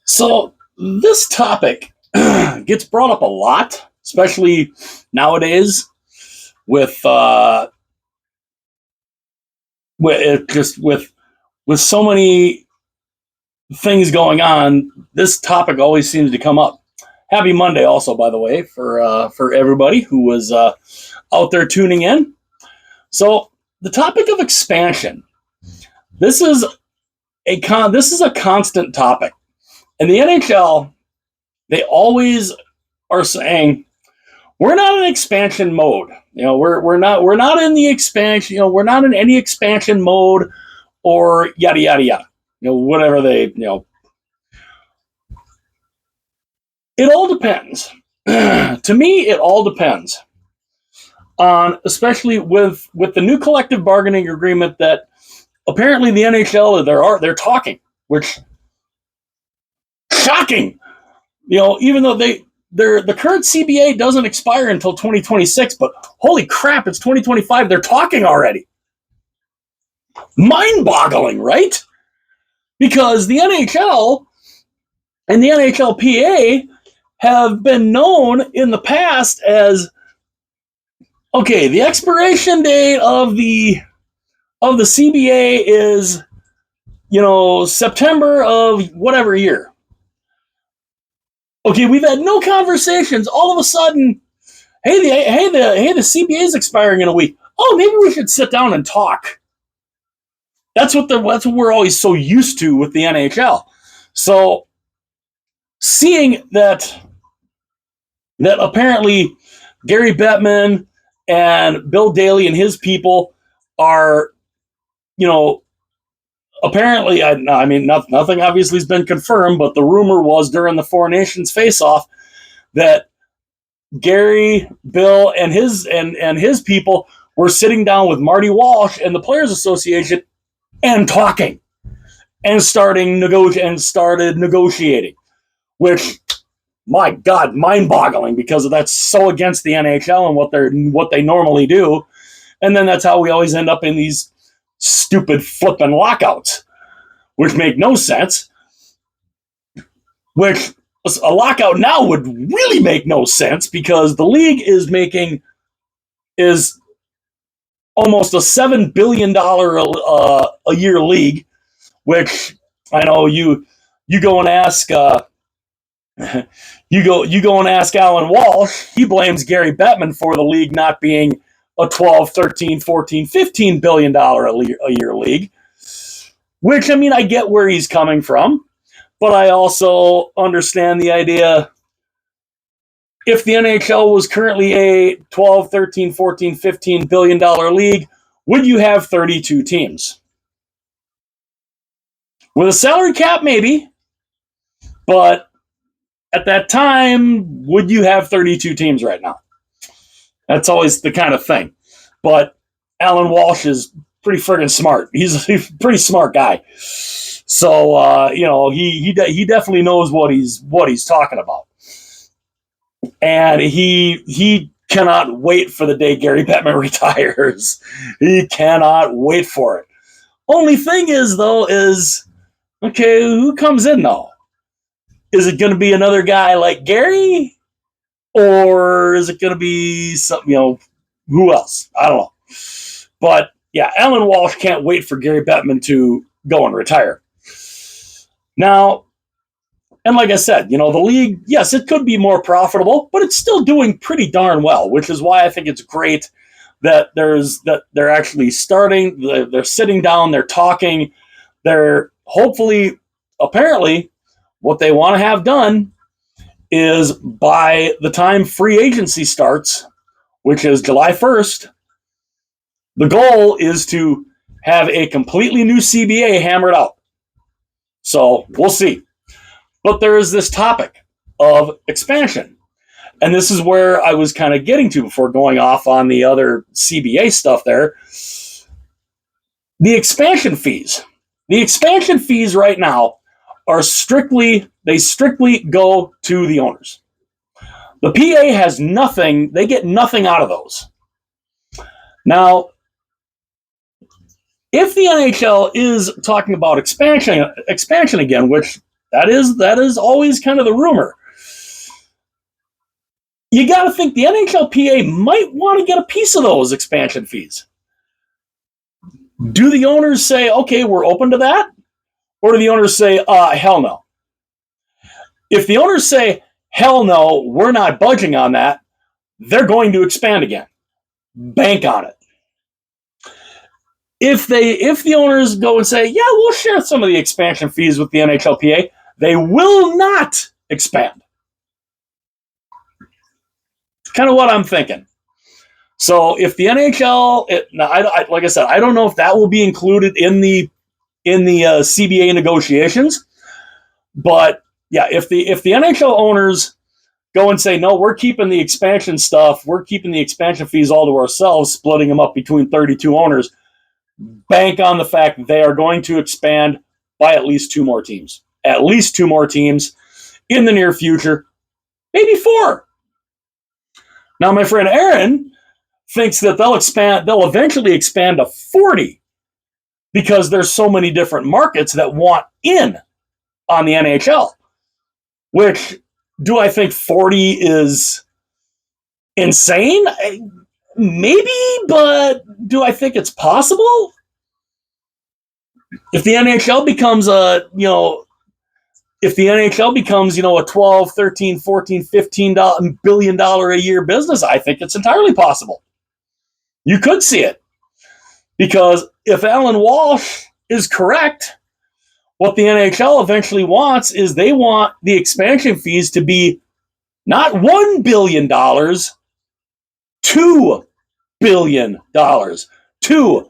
So this topic gets brought up a lot, especially nowadays with with so many things going on. This topic always seems to come up. Happy Monday, also, by the way, for everybody who was out there tuning in. So the topic of expansion. This is this is a constant topic, and the NHL, they always are saying we're not in expansion mode. We're not in the expansion. We're not in any expansion mode, or yada yada yada. Whatever they. It all depends. To me, it all depends on, especially with the new collective bargaining agreement that apparently the NHL they're talking, which shocking. Even though the current CBA doesn't expire until 2026, but holy crap, it's 2025. They're talking already. Mind-boggling, right? Because the NHL and the NHLPA have been known in the past as, okay, the expiration date of the CBA is, September of whatever year. Okay, we've had no conversations. All of a sudden, the CBA is expiring in a week. Oh, maybe we should sit down and talk. That's what we're always so used to with the NHL. So, seeing that apparently Gary Bettman and Bill Daly and his people are, apparently, nothing obviously has been confirmed, but the rumor was during the Four Nations face-off that Gary, Bill, and his people were sitting down with Marty Walsh and the Players Association and talking and started negotiating, which, my God, mind-boggling, because that's so against the NHL and what they normally do. And then that's how we always end up in these stupid flipping lockouts, which make no sense. Which a lockout now would really make no sense, because the league is almost a $7 billion a year league, which I know you go and ask you go and ask Alan Walsh. He blames Gary Bettman for the league not being a 12, 13, 14, $15 billion a year league, which, I get where he's coming from, but I also understand the idea. If the NHL was currently a 12, 13, 14, $15 billion league, would you have 32 teams? With a salary cap, maybe, but at that time, would you have 32 teams right now? That's always the kind of thing. But Alan Walsh is pretty friggin' smart. He's a pretty smart guy. So, he definitely knows what he's talking about. And he cannot wait for the day Gary Bettman retires. He cannot wait for it. Only thing is, though, okay, who comes in, though? Is it going to be another guy like Gary? Or is it going to be something, who else? I don't know. But, yeah, Alan Walsh can't wait for Gary Bettman to go and retire. Now, and like I said, the league, yes, it could be more profitable, but it's still doing pretty darn well, which is why I think it's great that they're actually starting, they're sitting down, they're talking, they're hopefully, apparently, what they want to have done is by the time free agency starts, which is July 1st, the goal is to have a completely new CBA hammered out. So we'll see. But there is this topic of expansion. And this is where I was kind of getting to before going off on the other CBA stuff there. The expansion fees. The expansion fees right now are strictly go to the owners. The PA has nothing, they get nothing out of those. Now, if the NHL is talking about expansion again, which That is always kind of the rumor. You got to think the NHLPA might want to get a piece of those expansion fees. Do the owners say, okay, we're open to that? Or do the owners say, hell no? If the owners say, hell no, we're not budging on that, they're going to expand again. Bank on it. If the owners go and say, yeah, we'll share some of the expansion fees with the NHLPA, they will not expand. It's kind of what I'm thinking. So if the NHL, like I said, I don't know if that will be included in the CBA negotiations, but yeah, if the NHL owners go and say, no, we're keeping the expansion stuff, we're keeping the expansion fees all to ourselves, splitting them up between 32 owners, bank on the fact that they are going to expand by at least 2 more teams. At least 2 more teams in the near future, maybe 4. Now, my friend Aaron thinks that they'll eventually expand to 40 because there's so many different markets that want in on the NHL. Which, do I think 40 is insane? Maybe, but do I think it's possible? If the NHL becomes a 12, 13, 14, $15 billion a year business, I think it's entirely possible. You could see it. Because if Alan Walsh is correct, what the NHL eventually wants is they want the expansion fees to be not $1 billion, $2 billion. $2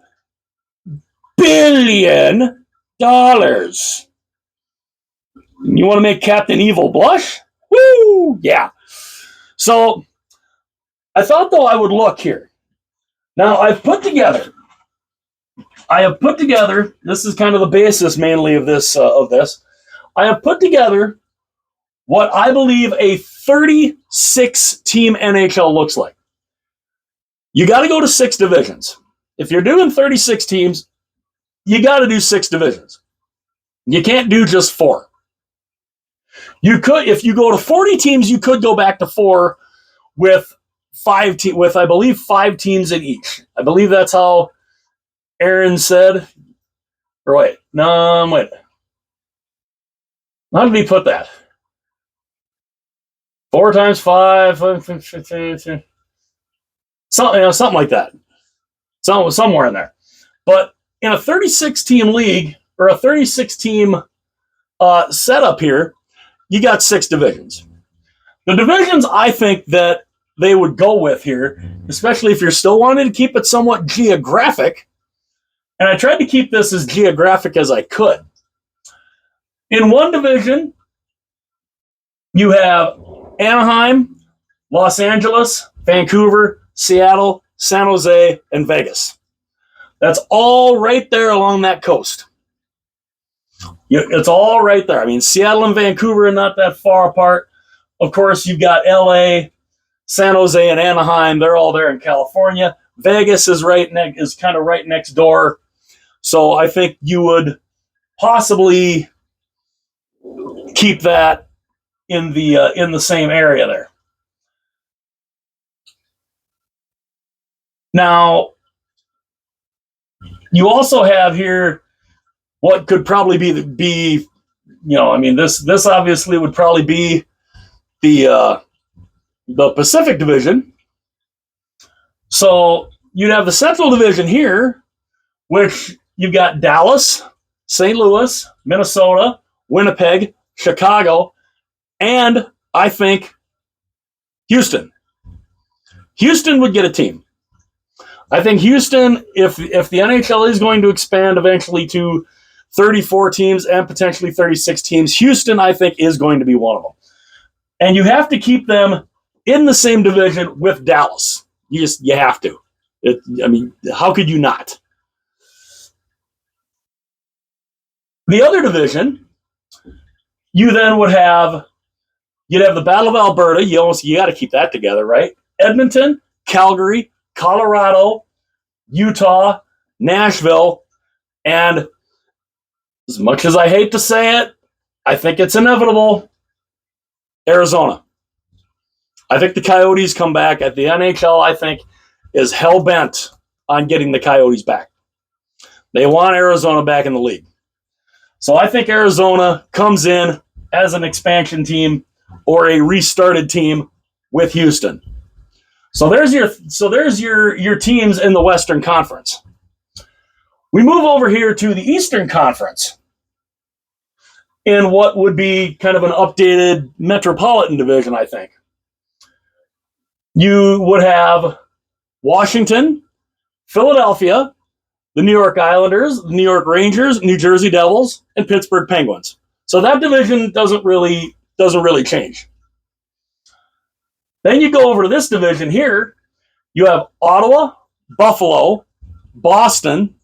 billion. You want to make Captain Evil blush? Woo! Yeah. So I thought, though, I would look here. Now, I have put together, this is kind of the basis mainly of this. I have put together what I believe a 36-team NHL looks like. You got to go to 6 divisions. If you're doing 36 teams, you got to do 6 divisions. You can't do just 4. You could, if you go to 40 teams, you could go back to 4 with I believe 5 teams in each. I believe that's how Aaron said. Or wait. How did he put that? 4 times 5, something like that. Somewhere in there. But in a 36-team league or a 36-team setup here, you got 6 divisions. The divisions I think that they would go with here, especially if you're still wanting to keep it somewhat geographic, and I tried to keep this as geographic as I could. In one division, you have Anaheim, Los Angeles, Vancouver, Seattle, San Jose, and Vegas. That's all right there along that coast. It's all right there. I mean, Seattle and Vancouver are not that far apart. Of course, you've got LA, San Jose, and Anaheim. They're all there in California. Vegas is kind of right next door. So I think you would possibly keep that in the same area there. Now, you also have here what could probably be this obviously would probably be the Pacific Division. So you'd have the Central Division here, which you've got Dallas, St. Louis, Minnesota, Winnipeg, Chicago, and I think Houston. Houston would get a team. I think Houston, if the NHL is going to expand eventually to 34 teams and potentially 36 teams, Houston, I think, is going to be one of them. And you have to keep them in the same division with Dallas. You have to. How could you not? The other division, you'd have the Battle of Alberta. You got to keep that together, right? Edmonton, Calgary, Colorado, Utah, Nashville, and as much as I hate to say it, I think it's inevitable. Arizona. I think the Coyotes come back. At the NHL, I think, is hell-bent on getting the Coyotes back. They want Arizona back in the league. So I think Arizona comes in as an expansion team or a restarted team with Houston. So there's your teams in the Western Conference. We move over here to the Eastern Conference in what would be kind of an updated Metropolitan Division, I think. You would have Washington, Philadelphia, the New York Islanders, the New York Rangers, New Jersey Devils, and Pittsburgh Penguins. So that division doesn't really change. Then you go over to this division here. You have Ottawa, Buffalo, Boston,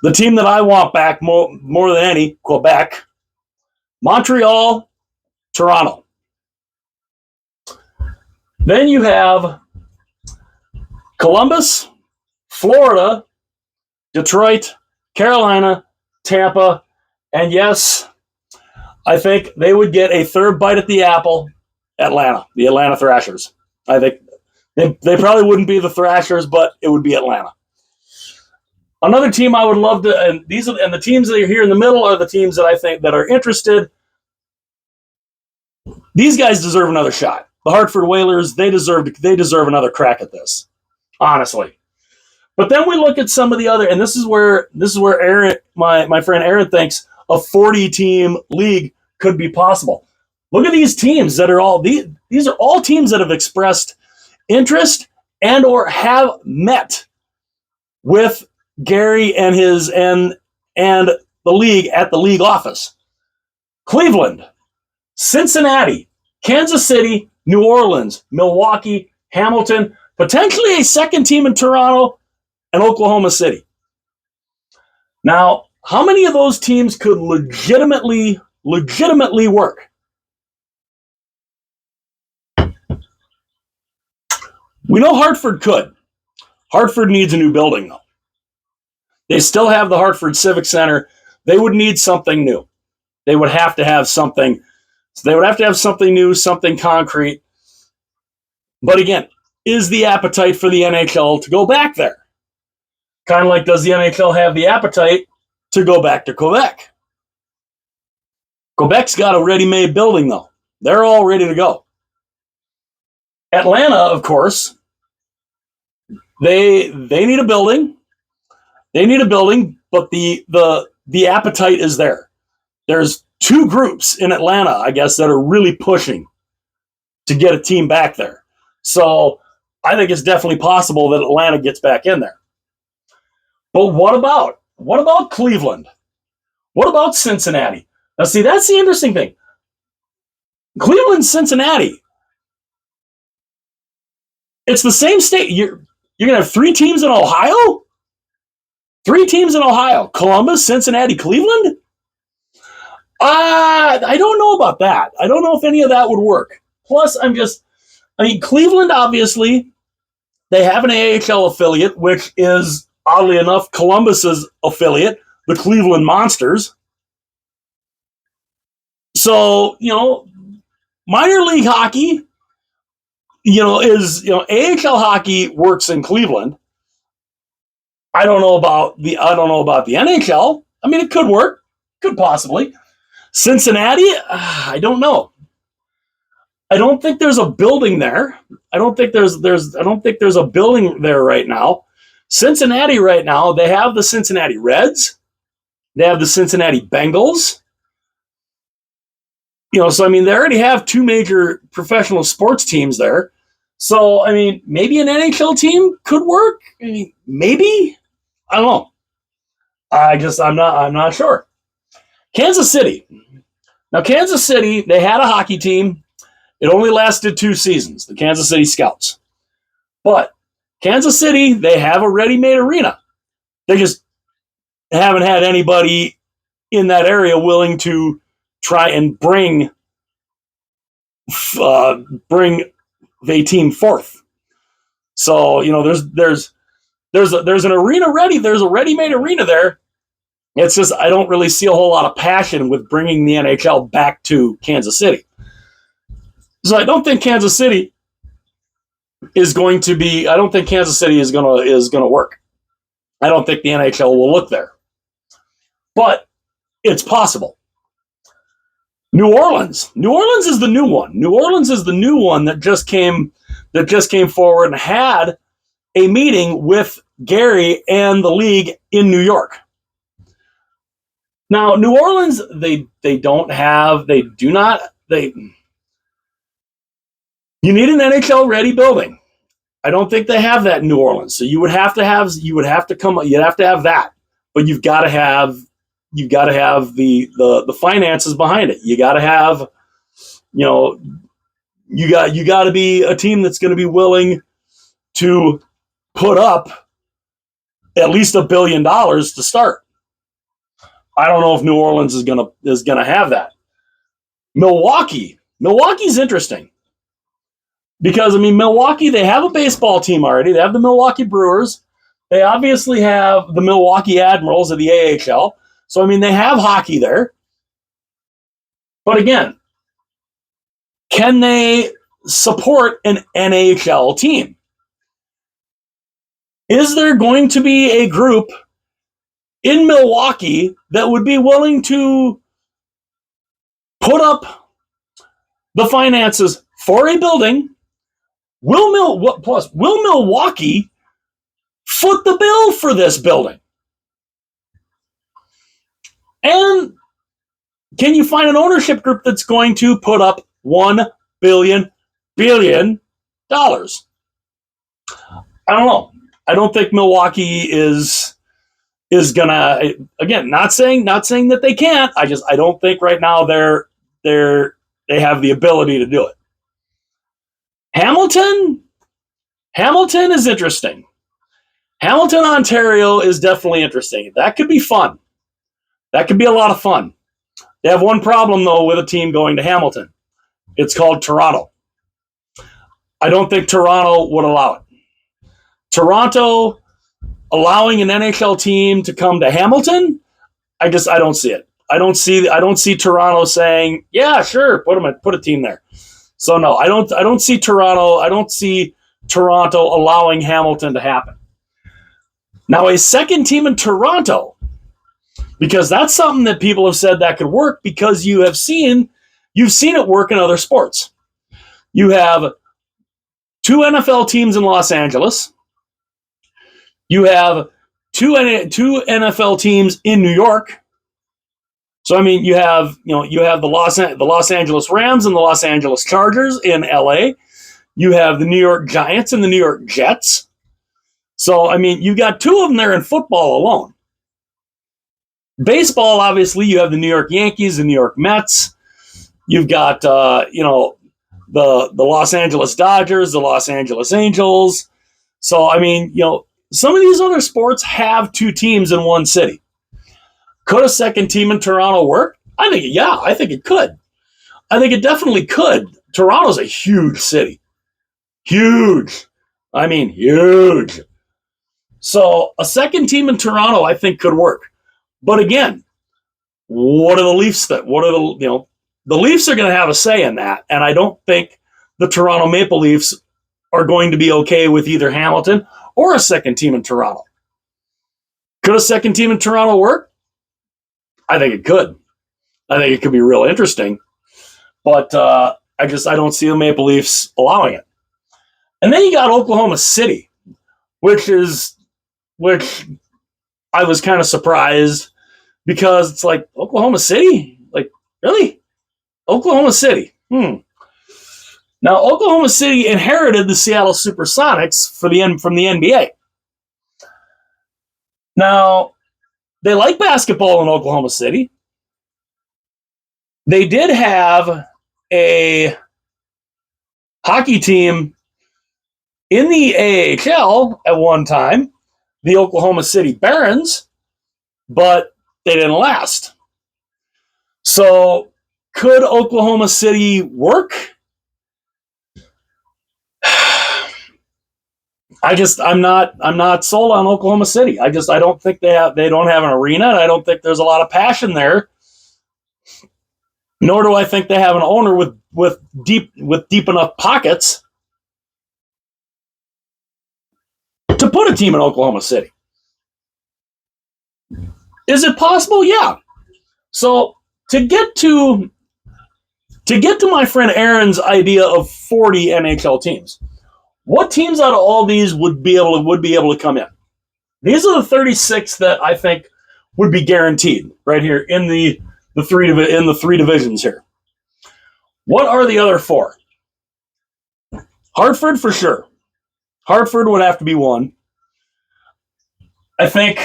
the team that I want back more than any, Quebec, Montreal, Toronto. Then you have Columbus, Florida, Detroit, Carolina, Tampa, and yes, I think they would get a third bite at the apple, Atlanta, the Atlanta Thrashers. I think they probably wouldn't be the Thrashers, but it would be Atlanta. Another team I would love to, and the teams that are here in the middle are the teams that I think that are interested. These guys deserve another shot. The Hartford Whalers, they deserve another crack at this, honestly. But then we look at some of the other, and this is where Aaron, my friend Aaron, thinks a 40-team league could be possible. Look at these teams that are all these are all teams that have expressed interest and or have met with Gary and the league at the league office. Cleveland, Cincinnati, Kansas City, New Orleans, Milwaukee, Hamilton, potentially a second team in Toronto, and Oklahoma City. Now, how many of those teams could legitimately work? We know Hartford could. Hartford needs a new building, though. They still have the Hartford Civic Center. They would need something new. They would have to have something. So they would have to have something new, something concrete. But again, is the appetite for the NHL to go back there? Kind of like, does the NHL have the appetite to go back to Quebec? Quebec's got a ready-made building, though. They're all ready to go. Atlanta, of course, they need a building. They need a building, but the appetite is there. There's two groups in Atlanta, I guess, that are really pushing to get a team back there. So I think it's definitely possible that Atlanta gets back in there. But what about Cleveland? What about Cincinnati? Now, see, that's the interesting thing. Cleveland, Cincinnati. It's the same state. You're going to have three teams in Ohio? Three teams in Ohio. Columbus, Cincinnati, Cleveland? I don't know about that. I don't know if any of that would work. Plus, Cleveland, obviously, they have an AHL affiliate, which is, oddly enough, Columbus's affiliate, the Cleveland Monsters. So, minor league hockey, AHL hockey works in Cleveland. I don't know about the NHL. I mean, it could work, could possibly. Cincinnati, I don't know. I don't think there's a building there. I don't think there's a building there right now. Cincinnati right now, they have the Cincinnati Reds. They have the Cincinnati Bengals. So they already have two major professional sports teams there. So, maybe an NHL team could work. Maybe. I don't know. I'm not sure. Kansas City. Now, Kansas City, they had a hockey team. It only lasted 2 seasons, the Kansas City Scouts. But Kansas City, they have a ready-made arena. They just haven't had anybody in that area willing to try and bring the team forth. So, there's an arena ready. There's a ready-made arena there. It's just I don't really see a whole lot of passion with bringing the NHL back to Kansas City. So I don't think Kansas City is going to be. I don't think Kansas City is gonna work. I don't think the NHL will look there, but it's possible. New Orleans. New Orleans is the new one. New Orleans is the new one that just came forward and had a meeting with Gary and the league in New York. Now, New Orleans, they you need an NHL ready building. I don't think they have that in New Orleans. So you'd have to have that, but you've got to have the finances behind it. You got to have, you got to be a team that's going to be willing to put up at least $1 billion to start. I don't know if New Orleans is gonna have that. Milwaukee's interesting because Milwaukee, they have a baseball team already. They have the Milwaukee Brewers. They obviously have the Milwaukee Admirals of the AHL. So they have hockey there. But again, can they support an NHL team? Is there going to be a group in Milwaukee that would be willing to put up the finances for a building? Will Milwaukee foot the bill for this building? And can you find an ownership group that's going to put up $1 billion? I don't know. I don't think Milwaukee is gonna. Again, not saying that they can't. I don't think right now they have the ability to do it. Hamilton is interesting. Hamilton, Ontario is definitely interesting. That could be fun. That could be a lot of fun. They have one problem, though, with a team going to Hamilton. It's called Toronto. I don't think Toronto would allow it. Toronto allowing an NHL team to come to Hamilton, I don't see it. I don't see Toronto saying, "Yeah, sure, put a team there." So no, I don't see Toronto. I don't see Toronto allowing Hamilton to happen. Now, a second team in Toronto, because that's something that people have said that could work because you've seen it work in other sports. You have 2 NFL teams in Los Angeles. You have two NFL teams in New York. So you have the Los Angeles Rams and the Los Angeles Chargers in LA. You have the New York Giants and the New York Jets. So you got 2 of them there in football alone. Baseball, obviously, you have the New York Yankees, the New York Mets. You've got the Los Angeles Dodgers, the Los Angeles Angels. So some of these other sports have 2 teams in one city. Could a second team in Toronto work? I think it could. I think it definitely could. Toronto's a huge city. Huge. Huge. So a second team in Toronto, I think, could work. But again, what are the Leafs that? The Leafs are going to have a say in that, and I don't think the Toronto Maple Leafs are going to be okay with either Hamilton or a second team in Toronto. Could a second team in Toronto work? I think it could. I think it could be real interesting, but I don't see the Maple Leafs allowing it. And then you got Oklahoma City, which I was kind of surprised because it's like Oklahoma City, like really, Oklahoma City. Now Oklahoma City inherited the Seattle SuperSonics from the NBA. Now they like basketball in Oklahoma City. They did have a hockey team in the AHL at one time, the Oklahoma City Barons, but they didn't last. So could Oklahoma City work? I'm not sold on Oklahoma City. I don't think they don't have an arena. And I don't think there's a lot of passion there. Nor do I think they have an owner with deep enough pockets to put a team in Oklahoma City. Is it possible? Yeah. So to get to my friend Aaron's idea of 40 NHL teams, what teams out of all these would be able to come in? These are the 36 that I think would be guaranteed right here in the three divisions here. What are the other four? Hartford for sure. Hartford would have to be one. I think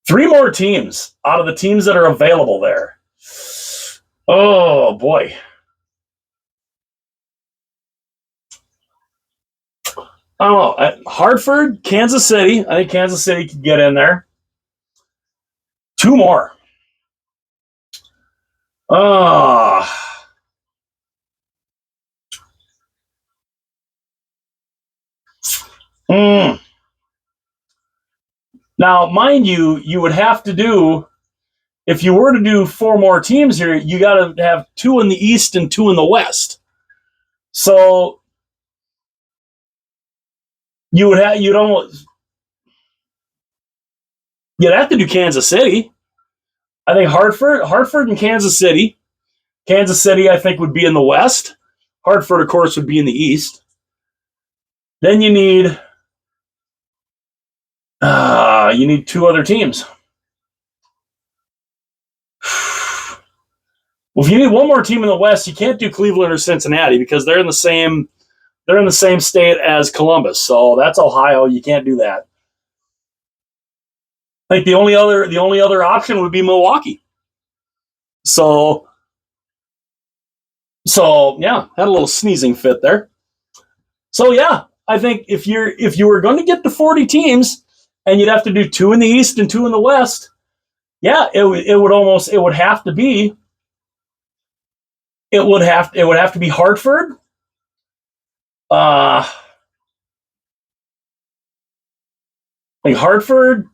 three more teams out of the teams that are available there. Oh boy. I don't know. Hartford, Kansas City. I think Kansas City could get in there. Two more. Oh. Now, mind you, you would have to do, if you were to do four more teams here, you got to have two in the East and two in the West. So you'd have to do Kansas City. I think Hartford and Kansas City. Kansas City, I think, would be in the West. Hartford, of course, would be in the East. Then you need two other teams. Well, if you need one more team in the West, you can't do Cleveland or Cincinnati because they're in the same state as Columbus. So that's Ohio. You can't do that. I think the only other option would be Milwaukee. So yeah, had a little sneezing fit there. So yeah, I think if you were going to get to 40 teams and you'd have to do two in the East and two in the West, yeah, it would have to be Hartford. Like Hartford.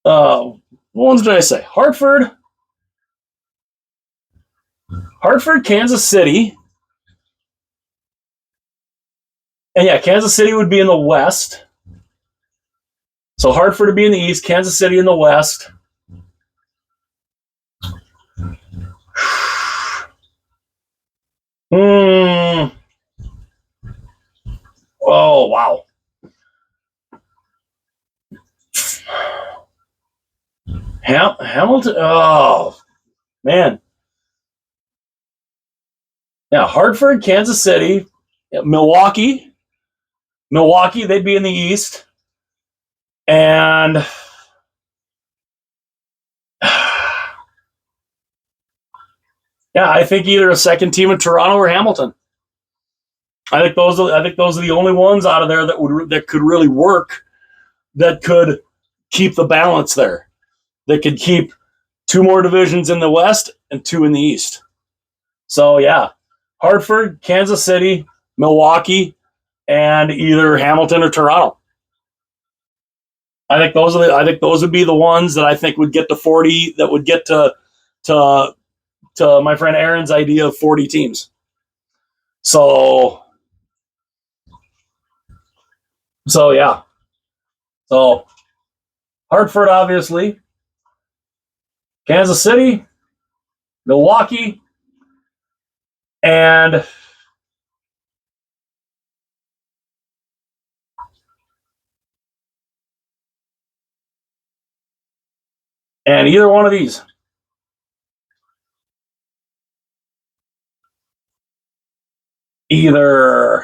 What ones did I say? Hartford, Kansas City. And yeah, Kansas City would be in the West. So Hartford would be in the East, Kansas City in the West. Oh, wow. Hamilton. Oh, man. Yeah, Hartford, Kansas City, Milwaukee. They'd be in the East. And yeah, I think either a second team in Toronto or Hamilton. I think those are the only ones out of there that could really work, that could keep the balance there. That could keep two more divisions in the West and two in the East. So yeah, Hartford, Kansas City, Milwaukee, and either Hamilton or Toronto. I think those would be the ones that I think would get to 40, that would get to my friend Aaron's idea of 40 teams. So yeah. So Hartford, obviously, Kansas City, Milwaukee, and either one of these. Yeah.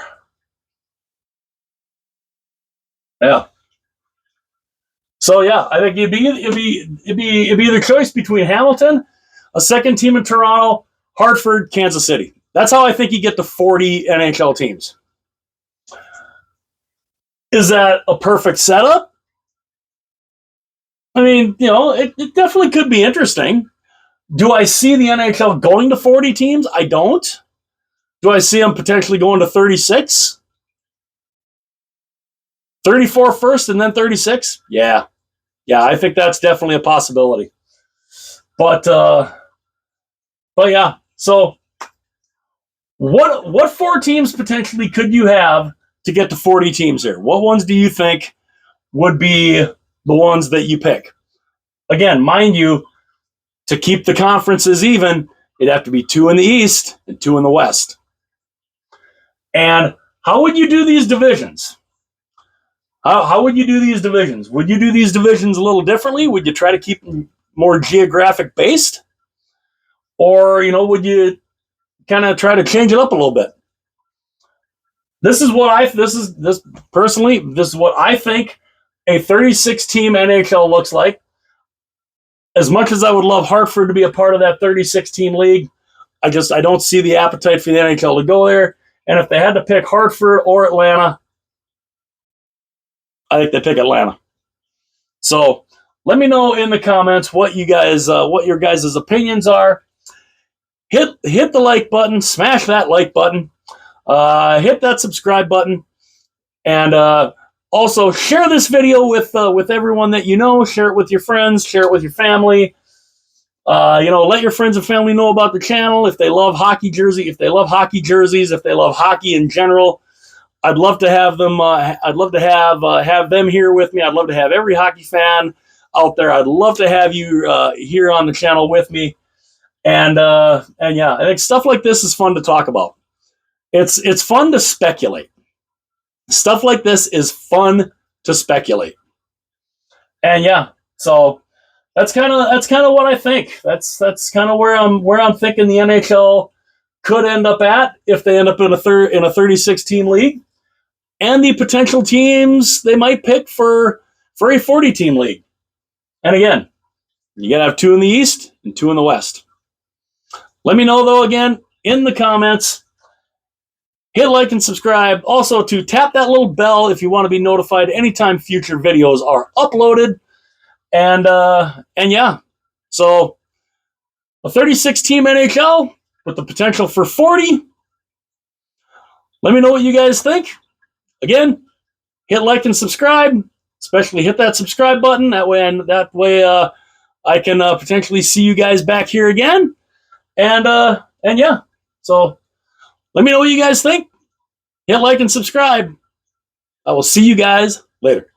So yeah, I think it'd be the choice between Hamilton, a second team in Toronto, Hartford, Kansas City. That's how I think you get to 40 NHL teams. Is that a perfect setup? I mean, it definitely could be interesting. Do I see the NHL going to 40 teams? I don't. Do I see them potentially going to 36? 34 first and then 36? Yeah. Yeah, I think that's definitely a possibility. But yeah. So what 4 teams potentially could you have to get to 40 teams here? What ones do you think would be the ones that you pick? Again, mind you, to keep the conferences even, it'd have to be 2 in the East and 2 in the West. And how would you do these divisions? How would you do these divisions? Would you do these divisions a little differently? Would you try to keep them more geographic based? Or, would you kind of try to change it up a little bit? This is what I think a 36 team NHL looks like. As much as I would love Hartford to be a part of that 36 team league, I don't see the appetite for the NHL to go there. And if they had to pick Hartford or Atlanta, I think they pick Atlanta. So let me know in the comments what your guys' opinions are. Hit the like button, smash that like button, hit that subscribe button, and also share this video with everyone that you know. Share it with your friends, share it with your family. Let your friends and family know about the channel if they love hockey jerseys, if they love hockey in general. I'd love to have them. I'd love to have them here with me. I'd love to have every hockey fan out there. I'd love to have you here on the channel with me. And yeah, I think stuff like this is fun to talk about. It's fun to speculate. Stuff like this is fun to speculate. And yeah, so that's kind of what I think. That's kind of where I'm thinking the NHL could end up at if they end up in a 36 team league, and the potential teams they might pick for a 40 team league. And again, you gotta have 2 in the East and 2 in the West. Let me know though again in the comments. Hit like and subscribe. Also to tap that little bell if you want to be notified anytime future videos are uploaded. And yeah, so a 36 team NHL with the potential for 40. Let me know what you guys think. Again, hit like and subscribe. Especially hit that subscribe button. That way I can potentially see you guys back here again. And yeah, so let me know what you guys think. Hit like and subscribe. I will see you guys later.